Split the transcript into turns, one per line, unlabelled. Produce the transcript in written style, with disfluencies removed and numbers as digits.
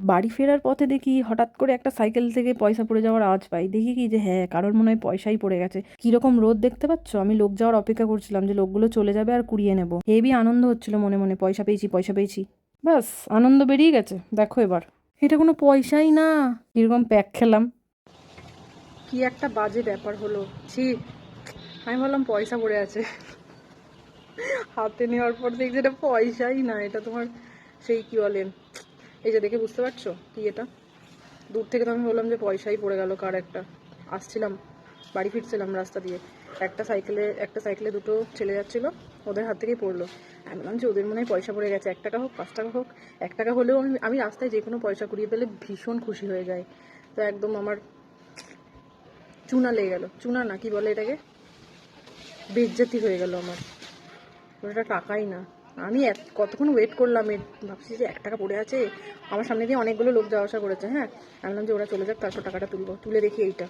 বাড়ি ফেরার পথে দেখি হঠাৎ করে একটা সাইকেল থেকে পয়সা পড়ে যাওয়ার আওয়াজ পাই। দেখি কি যে হ্যাঁ, কারোর মনে হয় পয়সাই পড়ে গেছে। কিরকম রোদ দেখতে পাচ্ছ? আমি লোক যাওয়ার অপেক্ষা করছিলাম যে লোকগুলো চলে যাবে আর কুড়িয়ে নেব। হেবি আনন্দ হচ্ছিল মনে মনে, পয়সা পেয়েছি পয়সা পেয়েছি। ব্যাস, আনন্দ বেরিয়ে গেছে। দেখো এবার, এটা কোনো পয়সাই না। কিরকম প্যাক খেলাম। কি একটা বাজে ব্যাপার হলো। ছি, আমি বললাম পয়সা পড়ে আছে, হাতে নেওয়ার পর দেখছি এটা পয়সাই না, এটা তোমার সেই কি বলেন, এই যে দেখে বুঝতে পারছো কি এটা। দূর থেকে তো আমি বললাম যে পয়সাই পড়ে গেল কার একটা। আসছিলাম, বাড়ি ফিরছিলাম রাস্তা দিয়ে, একটা সাইকেলে দুটো ছেলে যাচ্ছিল, ওদের হাত থেকেই পড়লো। আমি বললাম যে ওদের মনে হয় পয়সা পড়ে গেছে, 1 টাকা হোক 5 টাকা হোক, 1 টাকা হলেও আমি রাস্তায় যে কোনো পয়সা কুড়িয়ে পেলে ভীষণ খুশি হয়ে যায়। তো একদম আমার চুনা লেগে গেল, চুনা না কি বলে এটাকে, বেজ্জাতি হয়ে গেল আমার। ওটা টাকাই না। আমি কতক্ষণ ওয়েট করলাম, ভাবছি যে 1 টাকা পড়ে আছে। আমার সামনে দিয়ে অনেকগুলো লোক যাওয়া আসা করেছে, হ্যাঁ। আমি বললাম যে ওরা চলে যাক, তারপর টাকাটা তুলবো। তুলে দেখি এইটা